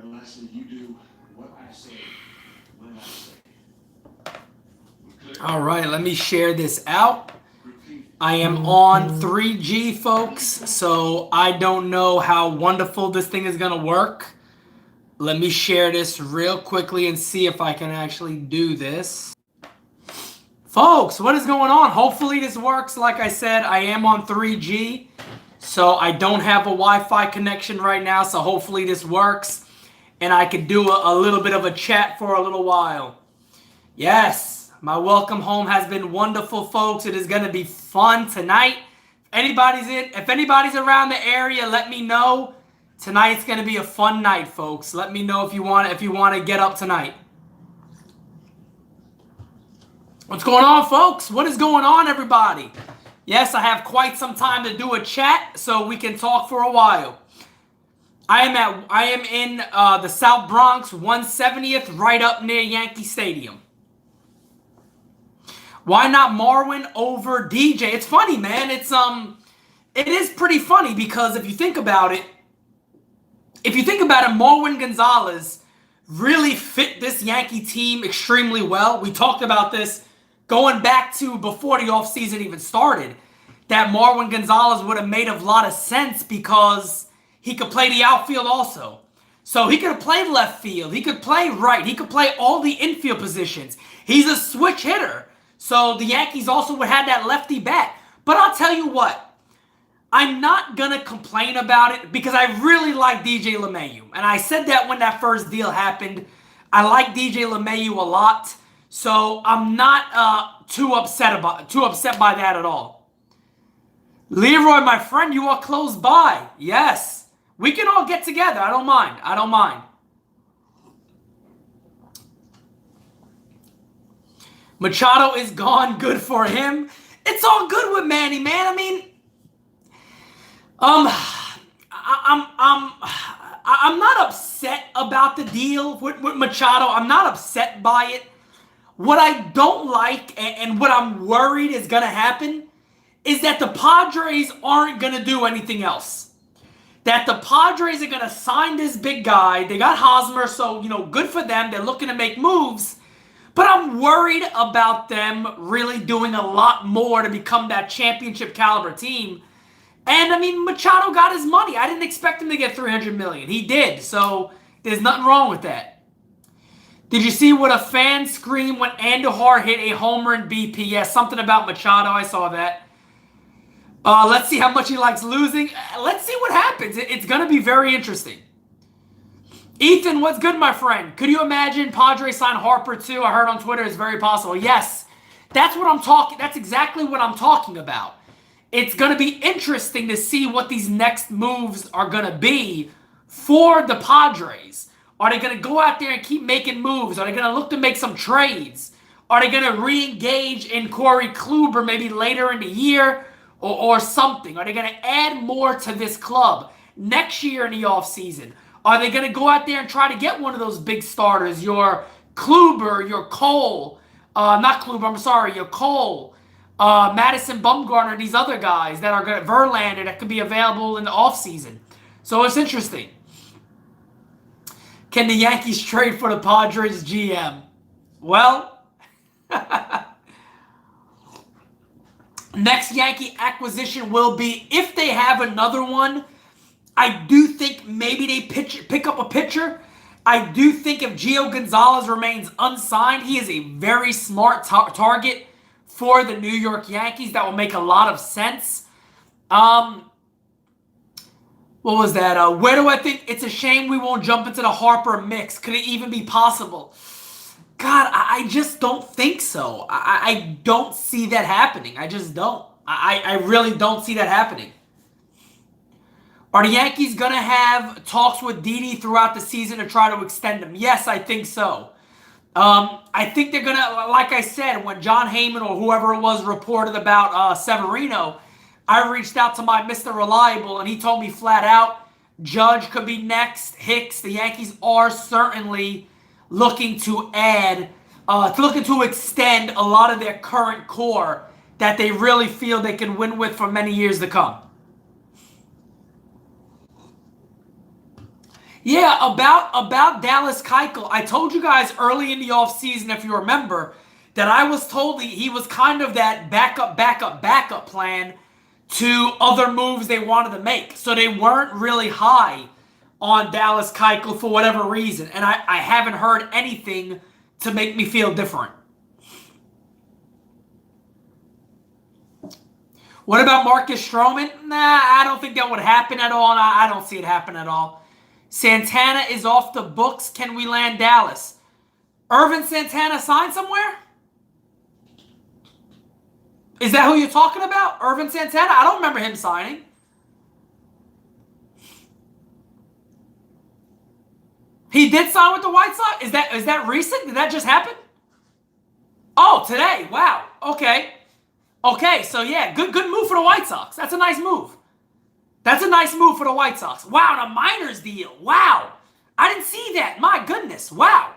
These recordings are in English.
And lastly, you do what I say when I say. All right, let me share this out. I am on 3G, folks, so I don't know how wonderful this thing is going to work. Let me share this real quickly and see if I can actually do this. Folks, what is going on? Hopefully this works. Like I said, I am on 3G, so I don't have a Wi-Fi connection right now, so hopefully this works, and I can do a little bit of a chat for a little while. Yes, my welcome home has been wonderful, folks. It is going to be fun tonight. If anybody's around the area, let me know. Tonight's going to be a fun night, folks. Let me know if you want to get up tonight. What's going on, folks? What is going on, everybody? Yes, I have quite some time to do a chat, so we can talk for a while. I am in the South Bronx, 170th, right up near Yankee Stadium. Why not Marwin over DJ? It's funny, man. It is pretty funny because if you think about it, Marwin Gonzalez really fit this Yankee team extremely well. We talked about this going back to before the offseason even started, that Marwin Gonzalez would have made a lot of sense because he could play the outfield also. So he could have played left field. He could play right. He could play all the infield positions. He's a switch hitter. So the Yankees also would have that lefty bat. But I'll tell you what, I'm not going to complain about it because I really like DJ LeMahieu. And I said that when that first deal happened. I like DJ LeMahieu a lot. So I'm not too upset by that at all. Leroy, my friend, you are close by. Yes. We can all get together. I don't mind. Machado is gone. Good for him. It's all good with Manny, man. I mean, I'm not upset about the deal with Machado. I'm not upset by it. What I don't like and what I'm worried is going to happen is that the Padres aren't going to do anything else. That the Padres are going to sign this big guy. They got Hosmer, so, good for them. They're looking to make moves. But I'm worried about them really doing a lot more to become that championship caliber team. And, Machado got his money. I didn't expect him to get $300 million. He did, so there's nothing wrong with that. Did you see what a fan screamed when Andujar hit a homer in BP? Yes, something about Machado. I saw that. Let's see how much he likes losing. Let's see what happens. It's going to be very interesting. Ethan, what's good, my friend? Could you imagine Padres sign Harper too? I heard on Twitter it's very possible. Yes, that's what I'm talking. That's exactly what I'm talking about. It's going to be interesting to see what these next moves are going to be for the Padres. Are they going to go out there and keep making moves? Are they going to look to make some trades? Are they going to re-engage in Corey Kluber maybe later in the year or something? Are they going to add more to this club next year in the offseason? Are they going to go out there and try to get one of those big starters? Your Kluber, your Cole, your Cole, Madison Bumgarner, these other guys that are going to, Verlander, that could be available in the offseason. So it's interesting. Can the Yankees trade for the Padres GM? Well, next Yankee acquisition will be, if they have another one, I do think maybe they pick up a pitcher. I do think if Gio Gonzalez remains unsigned, he is a very smart target for the New York Yankees. That will make a lot of sense. What was that? Where do I think it's a shame we won't jump into the Harper mix? Could it even be possible? God, I just don't think so. I don't see that happening. I just don't. I really don't see that happening. Are the Yankees going to have talks with Didi throughout the season to try to extend him? Yes, I think so. I think they're going to, like I said, when John Heyman or whoever it was reported about Severino, I reached out to my Mr. Reliable, and he told me flat out, Judge could be next, Hicks. The Yankees are certainly looking to extend a lot of their current core that they really feel they can win with for many years to come. Yeah, about Dallas Keuchel. I told you guys early in the offseason, if you remember, that I was told he was kind of that backup plan to other moves they wanted to make. So they weren't really high on Dallas Keuchel for whatever reason. And I haven't heard anything to make me feel different. What about Marcus Stroman? Nah, I don't think that would happen at all. I don't see it happen at all. Santana is off the books. Can we land Dallas? Irvin Santana signed somewhere? Is that who you're talking about? Irvin Santana? I don't remember him signing. He did sign with the White Sox? Is that recent? Did that just happen? Oh, today. Wow. Okay. Okay, so yeah, good move for the White Sox. That's a nice move. That's a nice move for the White Sox. Wow, the minors deal. Wow. I didn't see that. My goodness. Wow.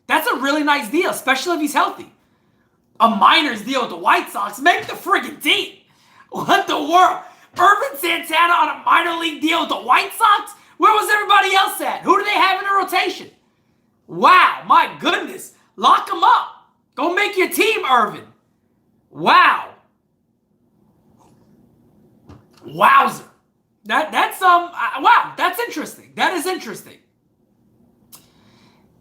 That's a really nice deal, especially if he's healthy. A minors deal with the White Sox. Make the friggin' team. What the world? Irvin Santana on a minor league deal with the White Sox? Where was everybody else at? Who do they have in the rotation? Wow, my goodness. Lock them up. Go make your team, Irvin. Wow. Wowzer. That's wow, that's interesting. That is interesting.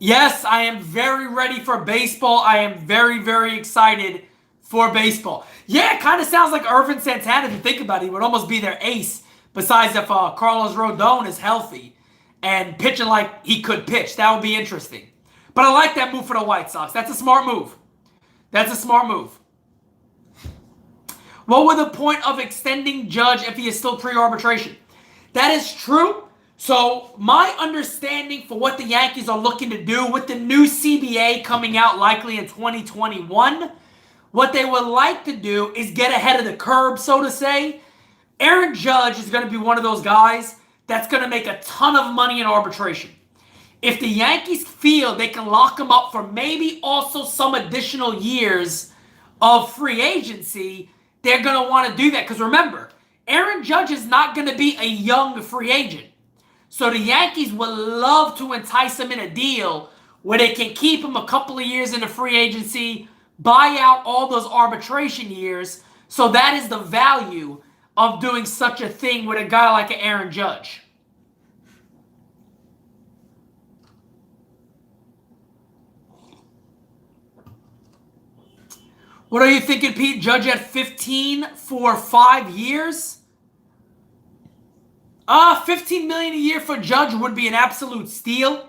Yes, I am very ready for baseball. I am very, very excited for baseball. Yeah, it kind of sounds like Irvin Santana, if you think about it. He would almost be their ace, besides if Carlos Rodon is healthy and pitching like he could pitch. That would be interesting. But I like that move for the White Sox. That's a smart move. That's a smart move. What would the point of extending Judge if he is still pre-arbitration? That is true. So my understanding for what the Yankees are looking to do with the new CBA coming out likely in 2021, what they would like to do is get ahead of the curve, so to say. Aaron Judge is going to be one of those guys that's going to make a ton of money in arbitration. If the Yankees feel they can lock him up for maybe also some additional years of free agency, they're going to want to do that. Because remember, Aaron Judge is not going to be a young free agent. So the Yankees would love to entice him in a deal where they can keep him a couple of years in the free agency, buy out all those arbitration years. So that is the value of doing such a thing with a guy like Aaron Judge. What are you thinking, Pete? Judge at 15 for 5 years? $15 million a year for Judge would be an absolute steal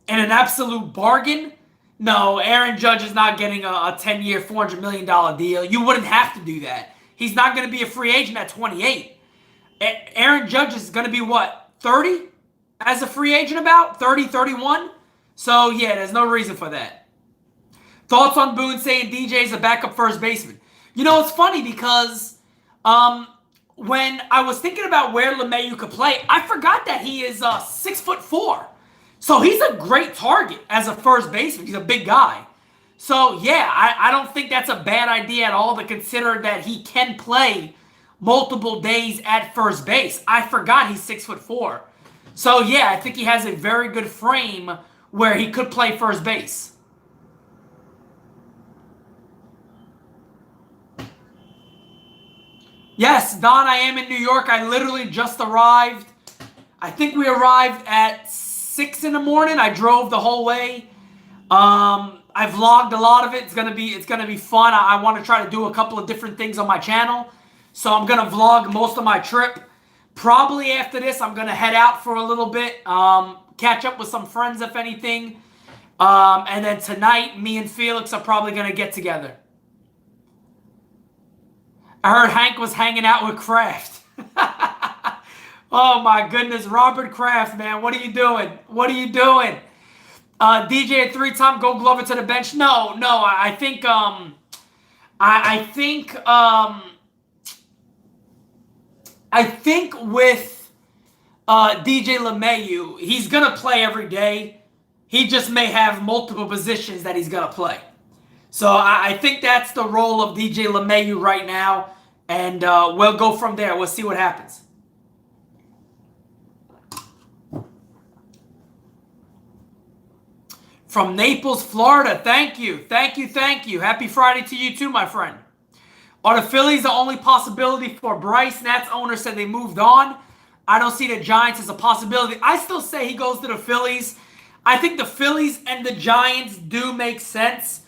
and an absolute bargain. No, Aaron Judge is not getting a 10-year, $400 million deal. You wouldn't have to do that. He's not going to be a free agent at 28. Aaron Judge is going to be, what, 30 as a free agent about? 30, 31? So, yeah, there's no reason for that. Thoughts on Boone saying DJ is a backup first baseman? You know, it's funny because when I was thinking about where LeMahieu could play, I forgot that he is 6'4". So he's a great target as a first baseman. He's a big guy. So, yeah, I don't think that's a bad idea at all to consider that he can play multiple days at first base. I forgot he's 6'4". So, yeah, I think he has a very good frame where he could play first base. Yes, Don, I am in New York. I literally just arrived. I think we arrived at 6 in the morning. I drove the whole way. I vlogged a lot of it. It's gonna be fun. I want to try to do a couple of different things on my channel. So I'm gonna vlog most of my trip. Probably after this, I'm gonna head out for a little bit. Catch up with some friends, if anything. And then tonight, me and Felix are probably gonna get together. I heard Hank was hanging out with Kraft. Oh my goodness, Robert Kraft, man, what are you doing? What are you doing? DJ a 3-time Gold Glover to the bench? No, I think with DJ LeMahieu, he's gonna play every day. He just may have multiple positions that he's gonna play. So I think that's the role of DJ LeMahieu right now. And we'll go from there. We'll see what happens. From Naples, Florida. Thank you. Thank you. Thank you. Happy Friday to you too, my friend. Are the Phillies the only possibility for Bryce? Nats owner said they moved on. I don't see the Giants as a possibility. I still say he goes to the Phillies. I think the Phillies and the Giants do make sense.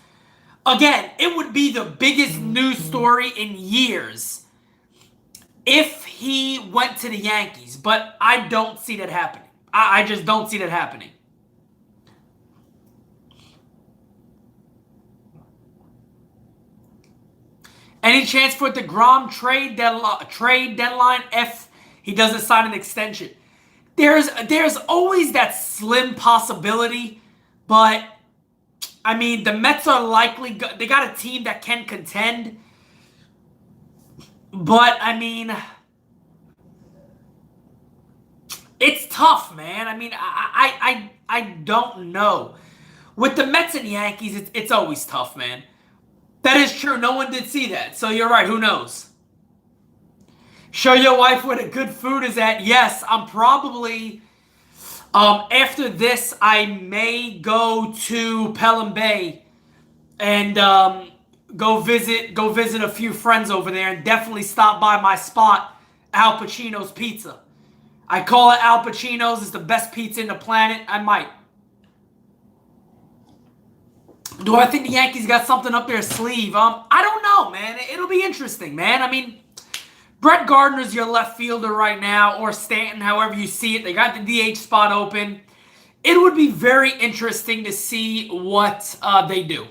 Again, it would be the biggest news story in years if he went to the Yankees. But I don't see that happening. I just don't see that happening. Any chance for the DeGrom trade deadline if he doesn't sign an extension? There's always that slim possibility, but I mean the Mets are likely they got a team that can contend, but I mean it's tough, man. I mean I don't know. With the Mets and Yankees, it's always tough, man. That is true. No one did see that. So you're right. Who knows? Show your wife where the good food is at. Yes, I'm probably... after this, I may go to Pelham Bay and go visit a few friends over there and definitely stop by my spot, Al Pacino's Pizza. I call it Al Pacino's. It's the best pizza in the planet. I might. Do I think the Yankees got something up their sleeve? I don't know, man. It'll be interesting, man. I mean, Brett Gardner's your left fielder right now, or Stanton, however you see it. They got the DH spot open. It would be very interesting to see what they do.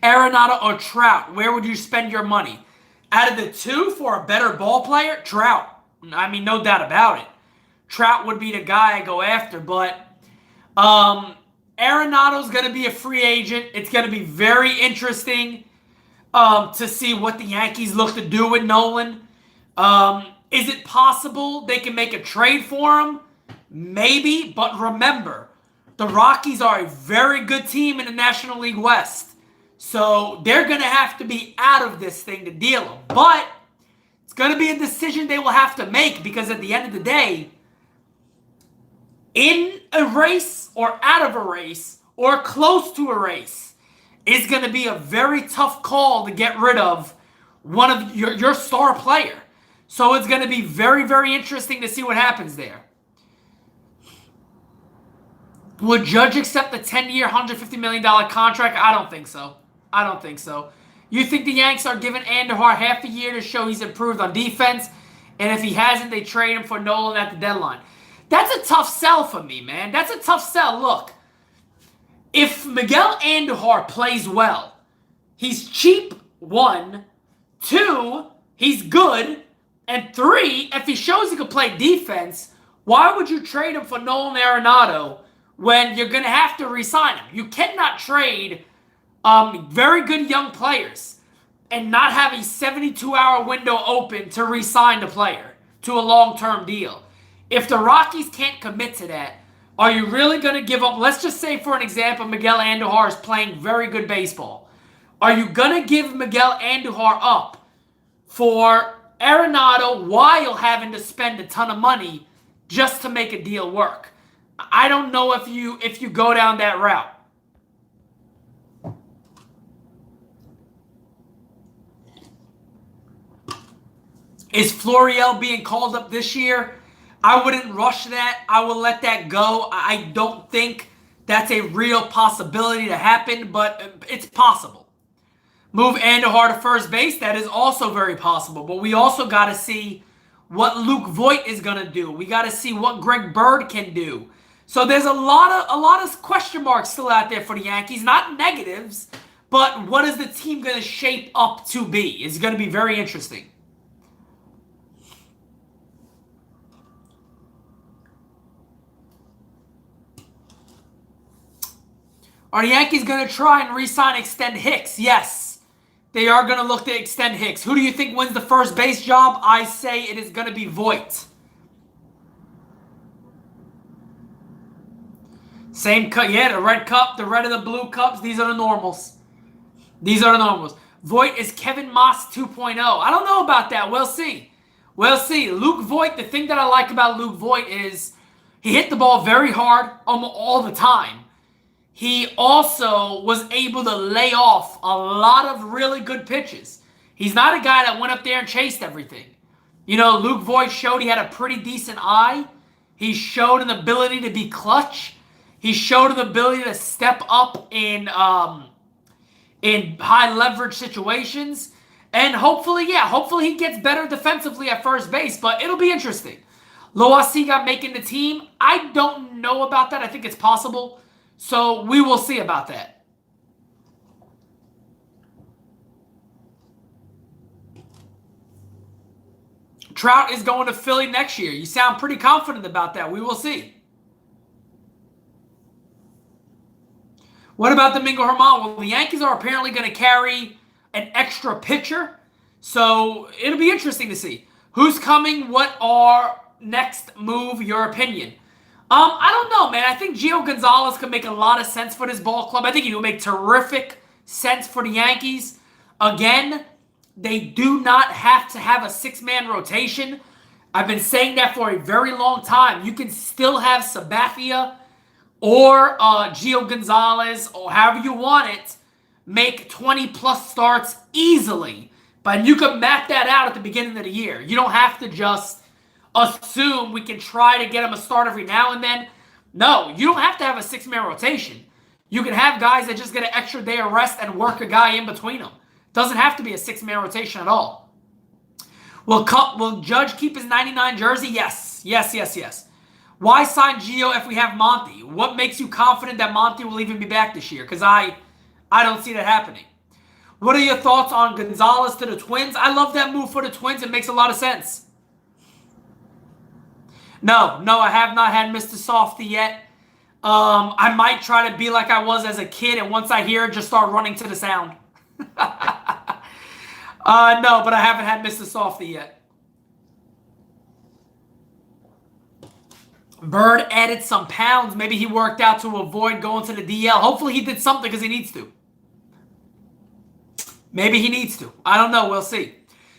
Arenado or Trout, where would you spend your money? Out of the two for a better ball player, Trout. I mean, no doubt about it. Trout would be the guy I go after, but Arenado's going to be a free agent. It's going to be very interesting to see what the Yankees look to do with Nolan. Is it possible they can make a trade for him? Maybe, but remember, the Rockies are a very good team in the National League West. So they're going to have to be out of this thing to deal him. But it's going to be a decision they will have to make because at the end of the day, in a race or out of a race or close to a race is going to be a very tough call to get rid of one of your star player. So it's going to be very, very interesting to see what happens there. Would Judge accept the 10-year, $150 million contract? I don't think so. I don't think so. You think the Yanks are giving Andujar half a year to show he's improved on defense, and if he hasn't, they trade him for Nolan at the deadline? That's a tough sell for me, man. That's a tough sell. Look, if Miguel Andujar plays well, he's cheap, 1. 2, he's good. And 3, if he shows he can play defense, why would you trade him for Nolan Arenado when you're going to have to re-sign him? You cannot trade very good young players and not have a 72-hour window open to re-sign the player to a long-term deal. If the Rockies can't commit to that, are you really going to give up? Let's just say, for an example, Miguel Andujar is playing very good baseball. Are you going to give Miguel Andujar up for Arenado while having to spend a ton of money just to make a deal work? I don't know if you go down that route. Is Florial being called up this year? I wouldn't rush that. I will let that go. I don't think that's a real possibility to happen, but it's possible. Move Andujar to first base, that is also very possible. But we also got to see what Luke Voit is going to do. We got to see what Greg Bird can do. So there's a lot of question marks still out there for the Yankees. Not negatives, but what is the team going to shape up to be? It's going to be very interesting. Are the Yankees going to try and re-sign, extend Hicks? Yes. They are going to look to extend Hicks. Who do you think wins the first base job? I say it is going to be Voit. Same cup. Yeah, the red cup, the red and the blue cups. These are the normals. These are the normals. Voit is Kevin Moss 2.0. I don't know about that. We'll see. We'll see. Luke Voit, the thing that I like about Luke Voit is he hit the ball very hard all the time. he also was able to lay off a lot of really good pitches. He's not a guy that went up there and chased everything. You know, Luke Voigt showed he had a pretty decent eye. He showed an ability to be clutch. He showed an ability to step up in high leverage situations. And hopefully he gets better defensively at first base. But it'll be interesting. Loaiziga making the team, I don't know about that. I think it's possible. So we will see about that. Trout is going to Philly next year. You sound pretty confident about that. We will see. What about Domingo Germán? Well, the Yankees are apparently going to carry an extra pitcher. So it'll be interesting to see. Who's coming? What are next move? Your opinion? I don't know, man. I think Gio Gonzalez could make a lot of sense for this ball club. I think he will make terrific sense for the Yankees. Again, they do not have to have a six-man rotation. I've been saying that for a very long time. You can still have Sabathia or Gio Gonzalez, or however you want it, make 20-plus starts easily. But you can map that out at the beginning of the year. You don't have to just assume we can try to get him a start every now and then. No, you don't have to have a six-man rotation. You can have guys that just get an extra day of rest and work a guy in between them. Doesn't have to be a six-man rotation at all. Will Judge keep his 99 jersey? Yes. Yes. Why sign Gio if we have Monty? What makes you confident that Monty will even be back this year? Because I don't see that happening. What are your thoughts on Gonzalez to the Twins? I love that move for the Twins. It makes a lot of sense. No, I have not had Mr. Softy yet. I might try to be like I was as a kid, and once I hear it, just start running to the sound. No, but I haven't had Mr. Softy yet. Bird added some pounds. Maybe he worked out to avoid going to the DL. Hopefully he did something because he needs to. Maybe he needs to. I don't know. We'll see.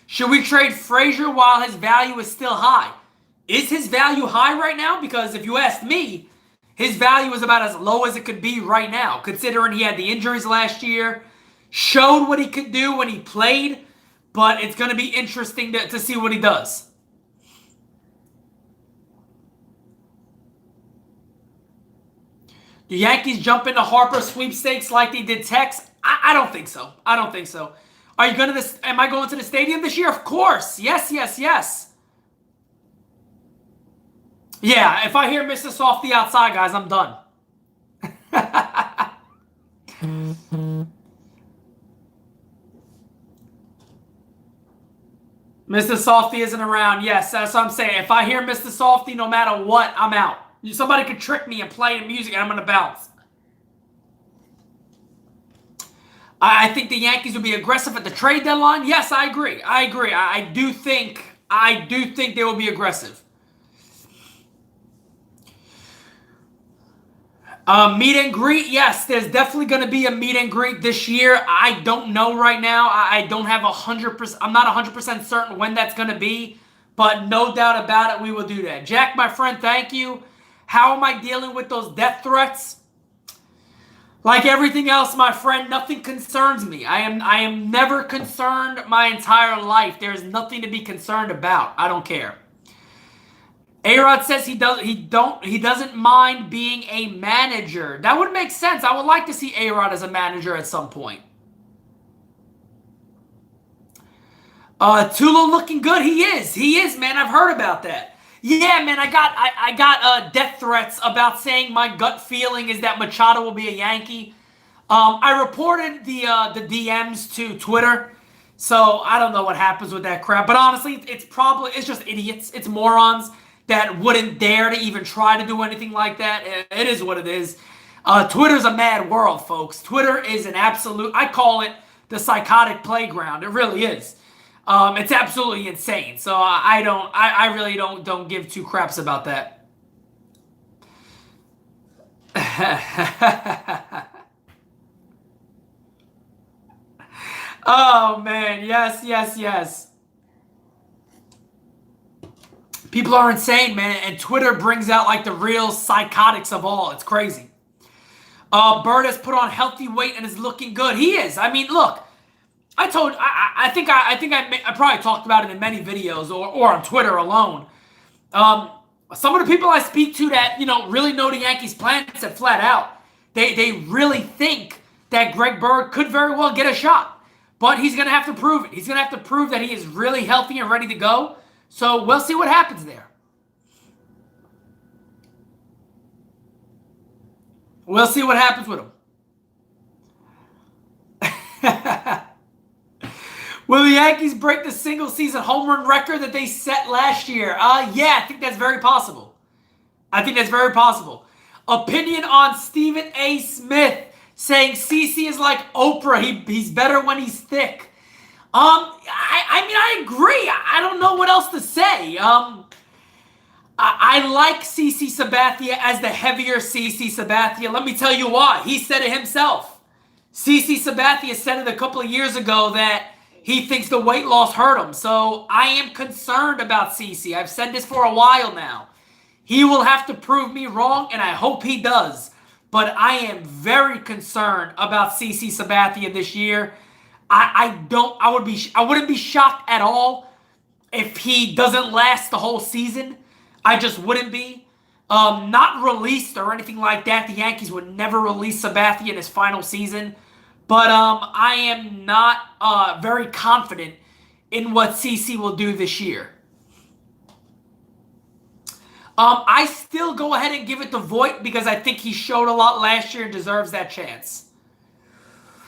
Should we trade Frazier while his value is still high? Is his value high right now? Because if you ask me, his value is about as low as it could be right now, considering he had the injuries last year, showed what he could do when he played, but it's going to be interesting to see what he does. Do Yankees jump into Harper sweepstakes like they did Tex? I don't think so. Are you going to am I going to the stadium this year? Of course. Yes. Yeah, if I hear Mr. Softy outside, guys, I'm done. Mr. Softy isn't around. Yes, that's what I'm saying. If I hear Mr. Softy, no matter what, I'm out. Somebody could trick me and play the music and I'm going to bounce. I think the Yankees will be aggressive at the trade deadline. Yes, I agree. I do think they will be aggressive. Meet and greet. Yes, there's definitely going to be a meet and greet this year. I don't know right now. I don't have 100%. I'm not 100% certain when that's going to be, but no doubt about it, we will do that. Jack, my friend, thank you. How am I dealing with those death threats? Like everything else, my friend, nothing concerns me. I am never concerned my entire life. There's nothing to be concerned about. I don't care. A-Rod says he doesn't mind being a manager. That would make sense. I would like to see A-Rod as a manager at some point. Tulu looking good. He is, man. I've heard about that. Yeah, man. I got death threats about saying my gut feeling is that Machado will be a Yankee. I reported the DMs to Twitter, so I don't know what happens with that crap. But honestly, it's just idiots. It's morons that wouldn't dare to even try to do anything like that. It is what it is. Twitter's a mad world, folks. Twitter is an absolute, I call it the psychotic playground. It really is. It's absolutely insane. So I really don't give two craps about that. Oh man, yes. People are insane, man, and Twitter brings out like the real psychotics of all. It's crazy. Bird has put on healthy weight and is looking good. He is. I mean, look, I think I probably talked about it in many videos or on Twitter alone. Some of the people I speak to that, really know the Yankees' plans said flat out, they really think that Greg Bird could very well get a shot. But he's going to have to prove it. He's going to have to prove that he is really healthy and ready to go. So we'll see what happens there. We'll see what happens with him. Will the Yankees break the single-season home run record that they set last year? Yeah, I think that's very possible. Opinion on Stephen A. Smith saying CC is like Oprah. He's better when he's thick. I agree. I don't know what else to say. I like CC Sabathia as the heavier CC Sabathia. Let me tell you why. He said it himself. CC Sabathia said it a couple of years ago that he thinks the weight loss hurt him. So I am concerned about CC. I've said this for a while now. He will have to prove me wrong, and I hope he does. But I am very concerned about CC Sabathia this year. I wouldn't be shocked at all if he doesn't last the whole season. I just wouldn't be. Not released or anything like that. The Yankees would never release Sabathia in his final season. But I am not very confident in what CC will do this year. I still go ahead and give it to Voit because I think he showed a lot last year and deserves that chance.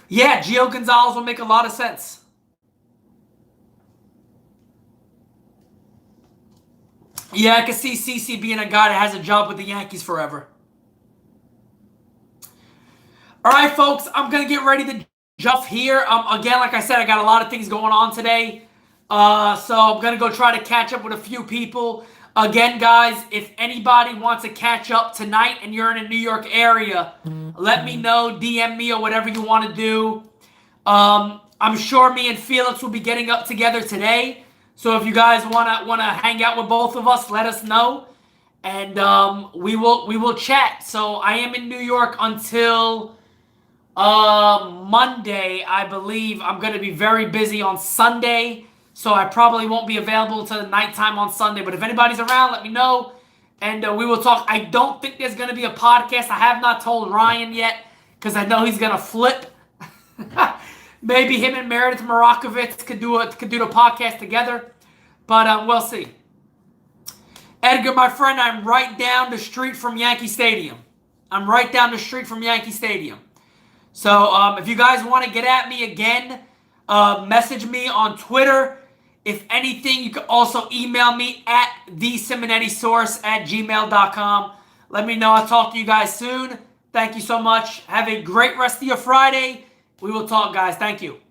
Yeah, Gio Gonzalez will make a lot of sense. Yeah, I can see CC being a guy that has a job with the Yankees forever. All right, folks, I'm going to get ready to jump here. Again, like I said, I got a lot of things going on today. So I'm going to go try to catch up with a few people. Again, guys, if anybody wants to catch up tonight and you're in the New York area, let me know, DM me or whatever you want to do. I'm sure me and Felix will be getting up together today. So if you guys want to hang out with both of us, let us know, and we will chat. So I am in New York until Monday, I believe. I'm going to be very busy on Sunday, so I probably won't be available until the nighttime on Sunday. But if anybody's around, let me know, and we will talk. I don't think there's going to be a podcast. I have not told Ryan yet because I know he's going to flip. Maybe him and Meredith Morakovitz could do the podcast together, but we'll see. Edgar, my friend, I'm right down the street from Yankee Stadium. So if you guys want to get at me again, message me on Twitter. If anything, you can also email me at thesimonetti@gmail.com. Let me know. I'll talk to you guys soon. Thank you so much. Have a great rest of your Friday. We will talk, guys. Thank you.